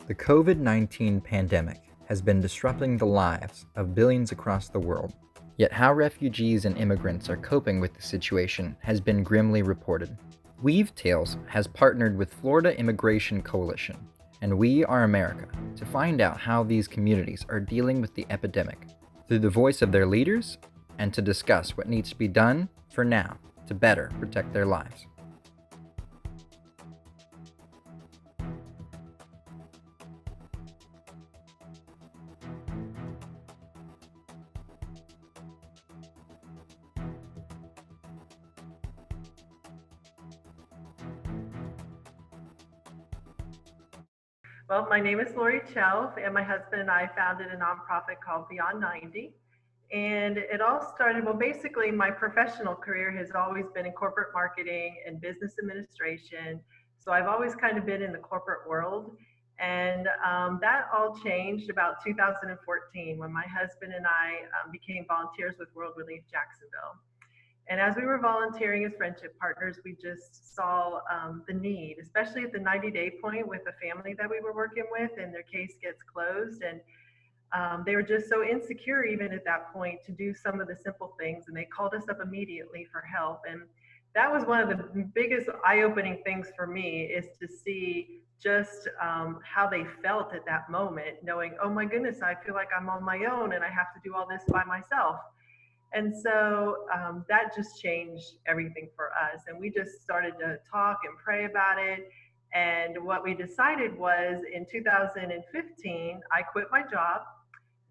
The COVID-19 pandemic has been disrupting the lives of billions across the world. Yet how refugees and immigrants are coping with the situation has been grimly reported. Weave Tales has partnered with Florida Immigration Coalition and We Are America to find out how these communities are dealing with the epidemic through the voice of their leaders and to discuss what needs to be done for now to better protect their lives. Well, my name is Lori Chelf, and my husband and I founded a nonprofit called Beyond 90. And it all started, well, basically, my professional career has always been in corporate marketing and business administration. So I've always kind of been in the corporate world. And that all changed about 2014 when my husband and I became volunteers with World Relief Jacksonville. And as we were volunteering as friendship partners, we just saw the need, especially at the 90-day point with the family that we were working with, and their case gets closed. And they were just so insecure, even at that point, to do some of the simple things. And they called us up immediately for help. And that was one of the biggest eye-opening things for me, is to see just how they felt at that moment, knowing, oh my goodness, I feel like I'm on my own and I have to do all this by myself. And so that just changed everything for us. And we just started to talk and pray about it. And what we decided was in 2015, I quit my job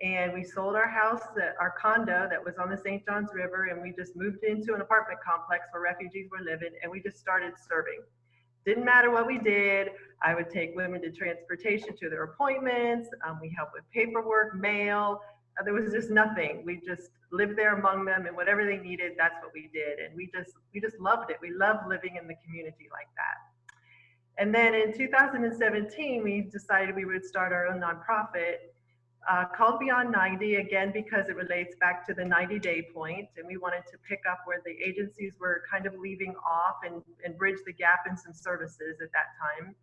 and we sold our house, our condo that was on the St. Johns River, and we just moved into an apartment complex where refugees were living, and we just started serving. Didn't matter what we did. I would take women to transportation to their appointments. We helped with paperwork, mail. There was just nothing. We just lived there among them, and whatever they needed, that's what we did. And we just loved it. We loved living in the community like that. And then in 2017, we decided we would start our own nonprofit called Beyond 90, again, because it relates back to the 90-day point. And we wanted to pick up where the agencies were kind of leaving off and bridge the gap in some services at that time.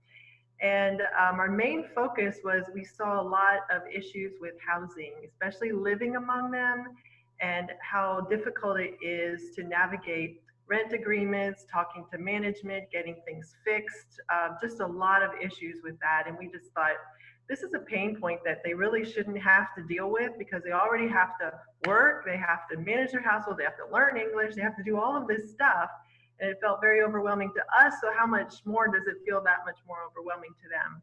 And our main focus was we saw a lot of issues with housing, especially living among them, and how difficult it is to navigate rent agreements, talking to management, getting things fixed, just a lot of issues with that. And we just thought, this is a pain point that they really shouldn't have to deal with, because they already have to work, they have to manage their household, they have to learn English, they have to do all of this stuff. And it felt very overwhelming to us. So how much more does it feel that much more overwhelming to them?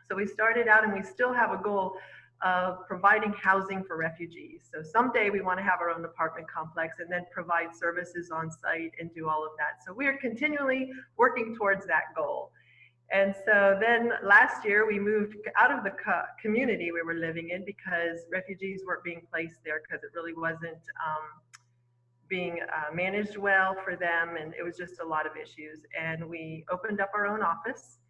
So we started out, and we still have a goal of providing housing for refugees. So someday we want to have our own apartment complex and then provide services on site and do all of that. So we are continually working towards that goal. And so then last year we moved out of the community we were living in, because refugees weren't being placed there, because it really wasn't being managed well for them, and it was just a lot of issues. And we opened up our own office,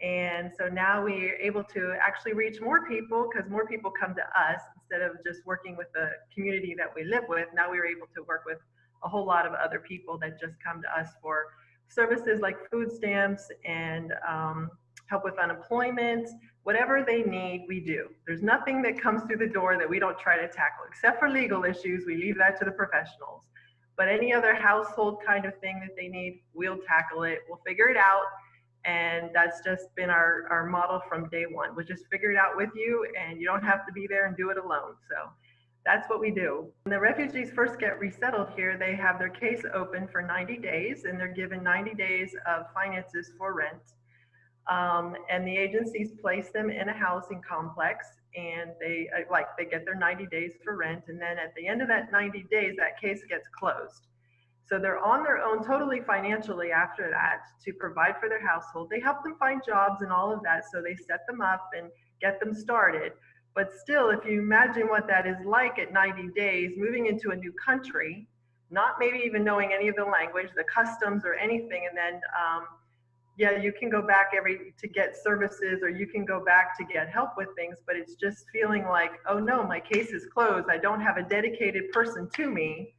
and so now we are able to actually reach more people, because more people come to us instead of just working with the community that we live with. Now we are able to work with a whole lot of other people that just come to us for services like food stamps and help with unemployment. Whatever they need, we do. There's nothing that comes through the door that we don't try to tackle, except for legal issues. We leave that to the professionals. But any other household kind of thing that they need, we'll tackle it. We'll figure it out. And that's just been our model from day one. We'll just figure it out with you, and you don't have to be there and do it alone. So that's what we do. When the refugees first get resettled here, they have their case open for 90 days, and they're given 90 days of finances for rent. And the agencies place them in a housing complex, and they get their 90 days for rent. And then at the end of that 90 days, that case gets closed. So they're on their own totally financially after that to provide for their household. They help them find jobs and all of that. So they set them up and get them started. But still, if you imagine what that is like at 90 days, moving into a new country, not maybe even knowing any of the language, the customs or anything, and then you can go back to get services, or you can go back to get help with things, but it's just feeling like, oh no, my case is closed. I don't have a dedicated person to me.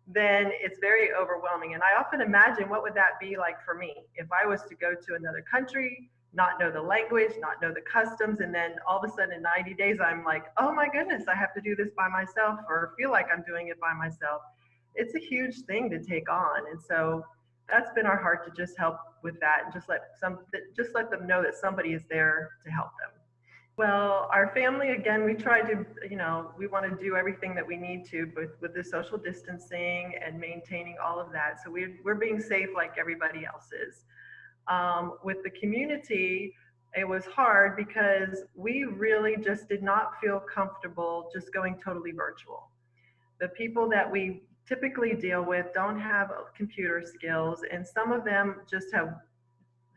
Then it's very overwhelming. And I often imagine, what would that be like for me if I was to go to another country, not know the language, not know the customs, and then all of a sudden in 90 days, I'm like, oh my goodness, I have to do this by myself or feel like I'm doing it by myself. It's a huge thing to take on. And so that's been our heart to just help with that and just let them know that somebody is there to help them. Well, our family, again, we try to, we want to do everything that we need to with the social distancing and maintaining all of that. So we're being safe like everybody else is. With the community, it was hard because we really just did not feel comfortable just going totally virtual. The people that we typically deal with don't have computer skills, and some of them just have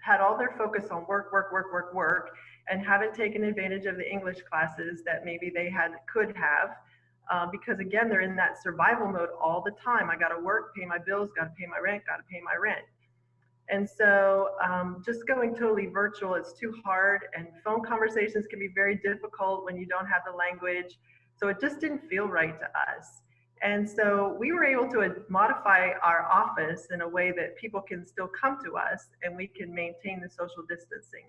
had all their focus on work, work, work, work, work, and haven't taken advantage of the English classes that maybe they could have. Because again, they're in that survival mode all the time. I got to work, pay my bills, got to pay my rent, got to pay my rent. And so just going totally virtual, it's too hard. And phone conversations can be very difficult when you don't have the language. So it just didn't feel right to us. And so we were able to modify our office in a way that people can still come to us and we can maintain the social distancing.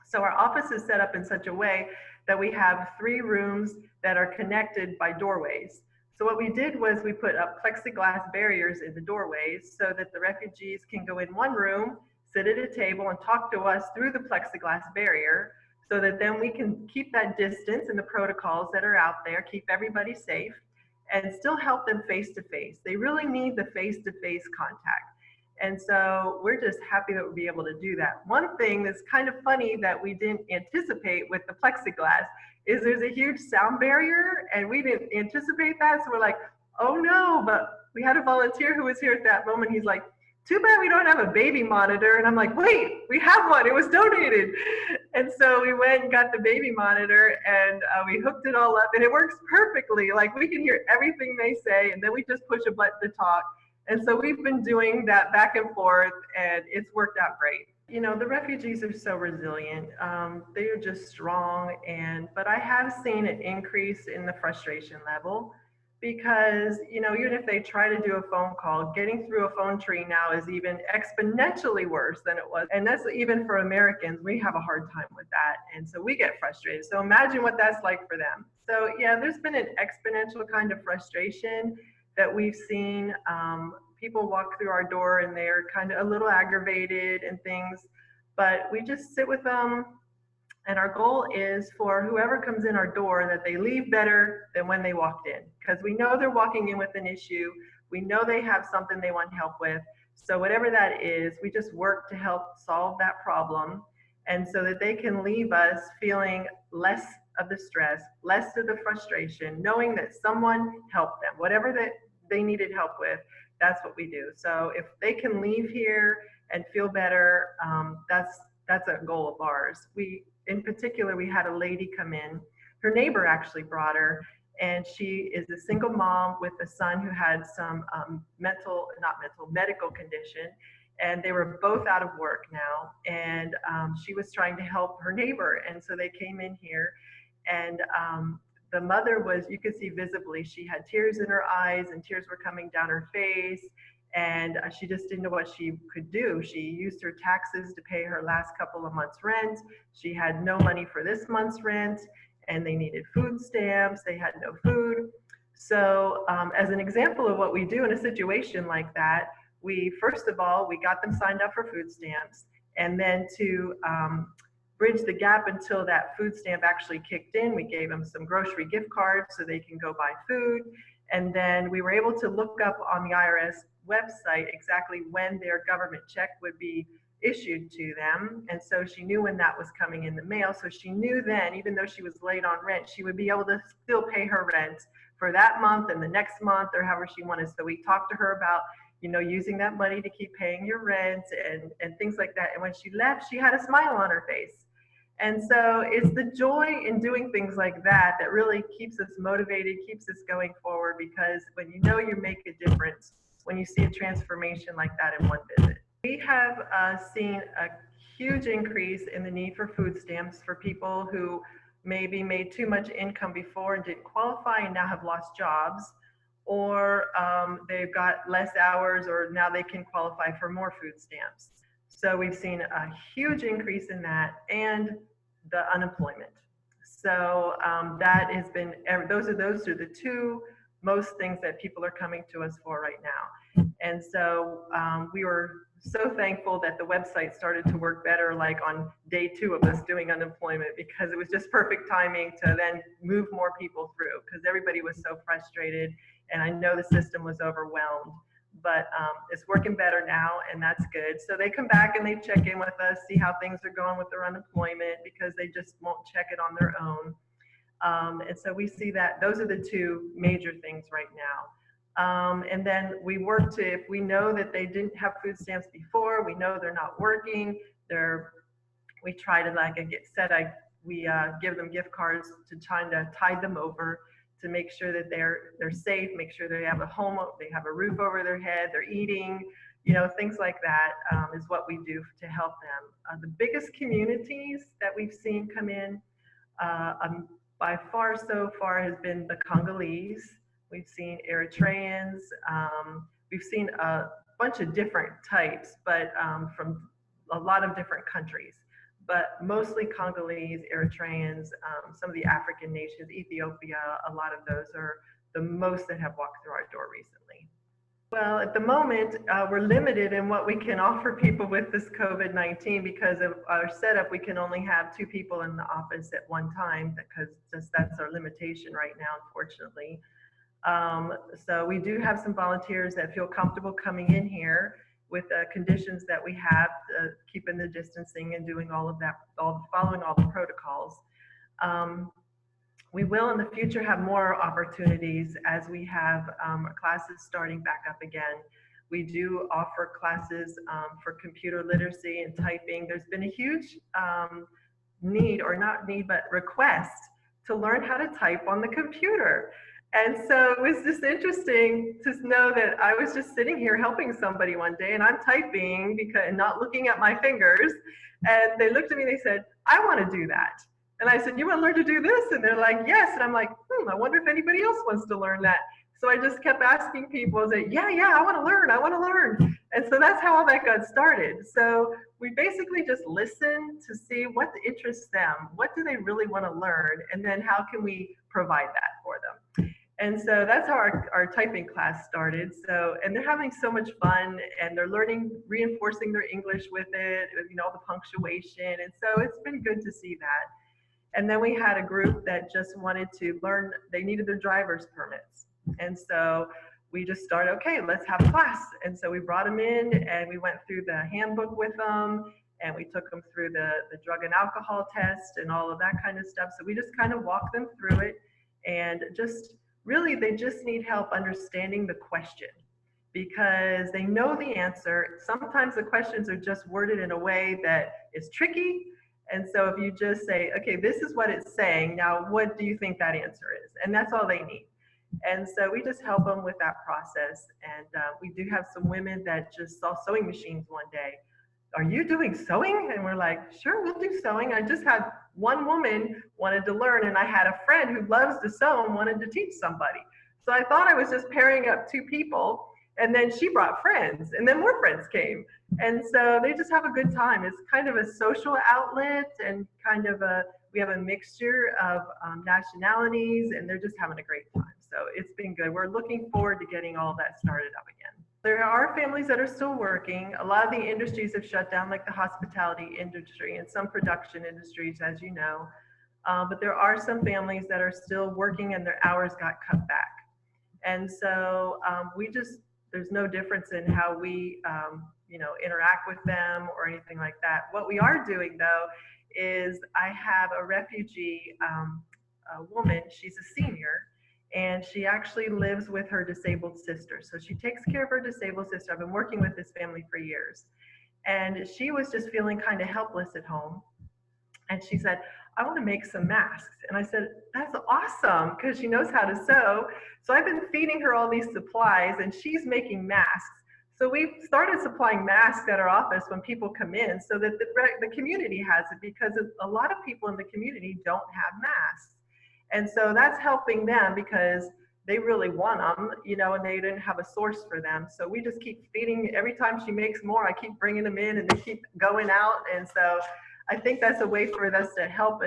So our office is set up in such a way that we have 3 rooms that are connected by doorways. So what we did was we put up plexiglass barriers in the doorways so that the refugees can go in one room, sit at a table and talk to us through the plexiglass barrier so that then we can keep that distance and the protocols that are out there, keep everybody safe, and still help them face to face. They really need the face to face contact. And so we're just happy that we'll be able to do that. One thing that's kind of funny that we didn't anticipate with the plexiglass is there's a huge sound barrier, and we didn't anticipate that. So we're like, oh no, but we had a volunteer who was here at that moment. He's like, too bad we don't have a baby monitor. And I'm like, wait, we have one. It was donated. And so we went and got the baby monitor, and we hooked it all up, and it works perfectly. Like, we can hear everything they say, and then we just push a button to talk. And so we've been doing that back and forth, and it's worked out great. The refugees are so resilient. They are just strong. But I have seen an increase in the frustration level because, even if they try to do a phone call, getting through a phone tree now is even exponentially worse than it was. And that's even for Americans. We have a hard time with that. And so we get frustrated. So imagine what that's like for them. So yeah, there's been an exponential kind of frustration that we've seen. People walk through our door and they're kind of a little aggravated and things, but we just sit with them. And our goal is for whoever comes in our door that they leave better than when they walked in, because we know they're walking in with an issue. We know they have something they want help with. So whatever that is, we just work to help solve that problem, and so that they can leave us feeling less of the stress, less of the frustration, knowing that someone helped them, whatever that they needed help with. That's what we do. So if they can leave here and feel better, that's a goal of ours. In particular, we had a lady come in. Her neighbor actually brought her, and she is a single mom with a son who had some medical condition, and they were both out of work now. And she was trying to help her neighbor, and so they came in here, and the mother you could see visibly, she had tears in her eyes and tears were coming down her face, and she just didn't know what she could do. She used her taxes to pay her last couple of months' rent. She had no money for this month's rent, and they needed food stamps. They had no food. So as an example of what we do in a situation like that, first of all, we got them signed up for food stamps, and then to bridge the gap until that food stamp actually kicked in, we gave them some grocery gift cards so they can go buy food. And then we were able to look up on the IRS website exactly when their government check would be issued to them. And so she knew when that was coming in the mail. So she knew then, even though she was late on rent, she would be able to still pay her rent for that month and the next month or however she wanted. So we talked to her about, using that money to keep paying your rent and things like that. And when she left, she had a smile on her face. And so it's the joy in doing things like that that really keeps us motivated, keeps us going forward, because when you make a difference, when you see a transformation like that in one visit. We have seen a huge increase in the need for food stamps for people who maybe made too much income before and didn't qualify and now have lost jobs, or they've got less hours, or now they can qualify for more food stamps. So we've seen a huge increase in that and the unemployment. So that has been, those are the two most things that people are coming to us for right now. And so we were so thankful that the website started to work better, like on day 2 of us doing unemployment, because it was just perfect timing to then move more people through, because everybody was so frustrated, and I know the system was overwhelmed. But it's working better now, and that's good. So they come back and they check in with us, see how things are going with their unemployment, because they just won't check it on their own. And so we see that those are the two major things right now. And then we work to, if we know that they didn't have food stamps before, we know they're not working, we try to, like I said, we give them gift cards to try to tide them over, to make sure that they're safe, make sure they have a home, they have a roof over their head, they're eating, things like that is what we do to help them. The biggest communities that we've seen come in by far so far has been the Congolese. We've seen Eritreans. We've seen a bunch of different types, but from a lot of different countries. But mostly Congolese, Eritreans, some of the African nations, Ethiopia, a lot of those are the most that have walked through our door recently. Well, at the moment, we're limited in what we can offer people with this COVID-19 because of our setup. We can only have 2 people in the office at one time, because that's our limitation right now, unfortunately. So we do have some volunteers that feel comfortable coming in here with the conditions that we have, keeping the distancing and doing all of that, following all the protocols. We will in the future have more opportunities as we have classes starting back up again. We do offer classes for computer literacy and typing. There's been a huge need, or not need, but request to learn how to type on the computer. And so it was just interesting to know that I was just sitting here helping somebody one day, and I'm typing and not looking at my fingers. And they looked at me and they said, "I want to do that." And I said, "You want to learn to do this?" And they're like, "Yes." And I'm like, I wonder if anybody else wants to learn that. So I just kept asking people, I said, yeah, I want to learn. And so that's how all that got started. So we basically just listen to see what interests them. What do they really want to learn? And then how can we provide that for them? And so that's how our typing class started. So, and they're having so much fun, and they're learning, reinforcing their English with it, the punctuation. And so it's been good to see that. And then we had a group that just wanted to learn, they needed their driver's permits. And so we just started, okay, let's have a class. And so we brought them in and we went through the handbook with them, and we took them through the drug and alcohol test and all of that kind of stuff. So we just kind of walked them through it, and just really, they just need help understanding the question, because they know the answer. Sometimes the questions are just worded in a way that is tricky. And so if you just say, okay, this is what it's saying, now what do you think that answer is? And that's all they need. And so we just help them with that process. And we do have some women that just saw sewing machines one day. "Are you doing sewing?" And we're like, "Sure, we'll do sewing." I just had one woman wanted to learn, and I had a friend who loves to sew and wanted to teach somebody. So I thought I was just pairing up 2 people, and then she brought friends, and then more friends came. And so they just have a good time. It's kind of a social outlet, and we have a mixture of nationalities, and they're just having a great time. So it's been good. We're looking forward to getting all that started up again. There are families that are still working. A lot of the industries have shut down, like the hospitality industry and some production industries, as you know. But there are some families that are still working, and their hours got cut back. And so there's no difference in how we, interact with them or anything like that. What we are doing, though, is I have a refugee woman. She's a senior, and she actually lives with her disabled sister. So she takes care of her disabled sister. I've been working with this family for years. And she was just feeling kind of helpless at home. And she said, "I want to make some masks." And I said, "That's awesome," because she knows how to sew. So I've been feeding her all these supplies, and she's making masks. So we've started supplying masks at our office when people come in, so that the community has it, because a lot of people in the community don't have masks. And so that's helping them, because they really want them, and they didn't have a source for them. So we just keep feeding. Every time she makes more, I keep bringing them in, and they keep going out. And so I think that's a way for us to help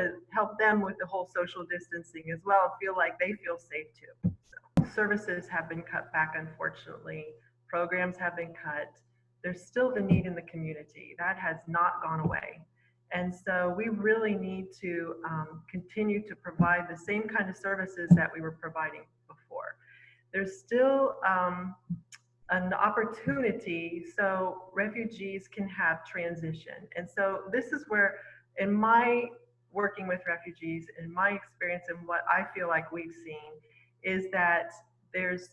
them with the whole social distancing as well, and feel like they feel safe too. So services have been cut back, unfortunately. Programs have been cut. There's still the need in the community that has not gone away. And so we really need to continue to provide the same kind of services that we were providing before. There's still an opportunity so refugees can have transition. And so this is where, in my working with refugees, in my experience and what I feel like we've seen, is that there's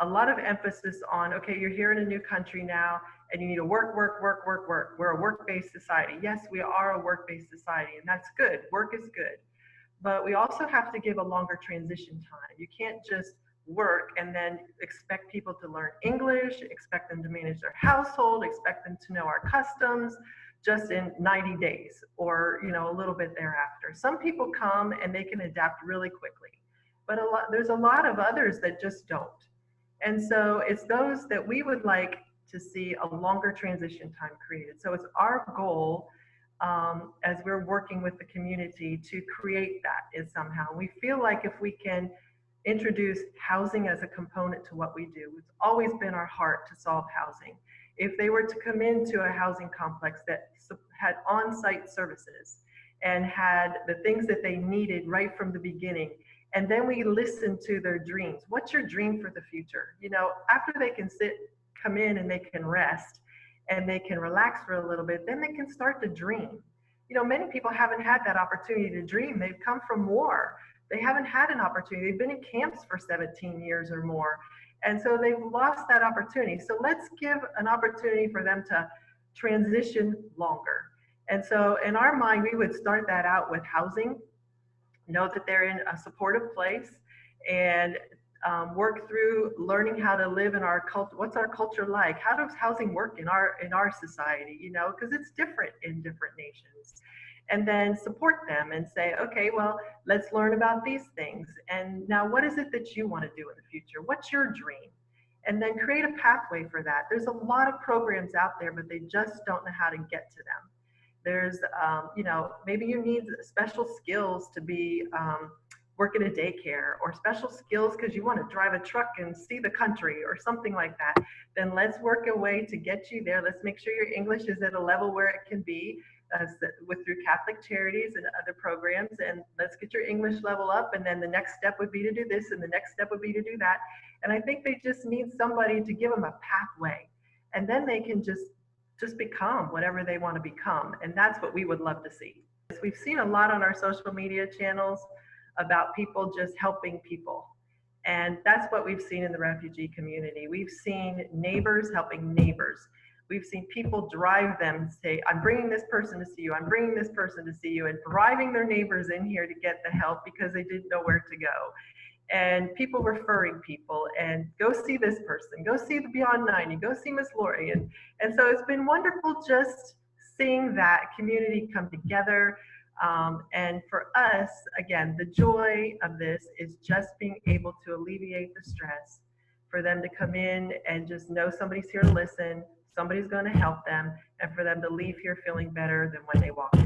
a lot of emphasis on, okay, you're here in a new country now, and you need to work, work, work, work, work. We're a work-based society. Yes, we are a work-based society, and that's good. Work is good. But we also have to give a longer transition time. You can't just work and then expect people to learn English, expect them to manage their household, expect them to know our customs just in 90 days or a little bit thereafter. Some people come and they can adapt really quickly, but there's a lot of others that just don't. And so it's those that we would like to see a longer transition time created. So it's our goal as we're working with the community to create that is somehow. We feel like if we can introduce housing as a component to what we do, it's always been our heart to solve housing. If they were to come into a housing complex that had on-site services and had the things that they needed right from the beginning, and then we listen to their dreams. What's your dream for the future? After they can come in and they can rest and they can relax for a little bit, then they can start to dream. Many people haven't had that opportunity to dream. They've come from war. They haven't had an opportunity. They've been in camps for 17 years or more. And so they've lost that opportunity. So let's give an opportunity for them to transition longer. And so in our mind, we would start that out with housing, know that they're in a supportive place, and work through learning how to live in our culture. What's our culture like? How does housing work in our society? Because it's different in different nations. And then support them and say, okay, well, let's learn about these things. And now, what is it that you want to do in the future? What's your dream? And then create a pathway for that. There's a lot of programs out there, but they just don't know how to get to them. There's, maybe you need special skills to be work in a daycare, or special skills because you want to drive a truck and see the country or something like that. Then let's work a way to get you there. Let's make sure your English is at a level where it can be through Catholic Charities and other programs. And let's get your English level up. And then the next step would be to do this, and the next step would be to do that. And I think they just need somebody to give them a pathway, and then they can just become whatever they want to become. And that's what we would love to see. We've seen a lot on our social media channels about people just helping people. And that's what we've seen in the refugee community. We've seen neighbors helping neighbors. We've seen people drive them and say, I'm bringing this person to see you, I'm bringing this person to see you, and driving their neighbors in here to get the help because they didn't know where to go. And people referring people, and go see this person, go see the Beyond 90, go see Miss Lori. And so it's been wonderful just seeing that community come together. And for us, again, the joy of this is just being able to alleviate the stress, for them to come in and just know somebody's here to listen, somebody's going to help them, and for them to leave here feeling better than when they walked in.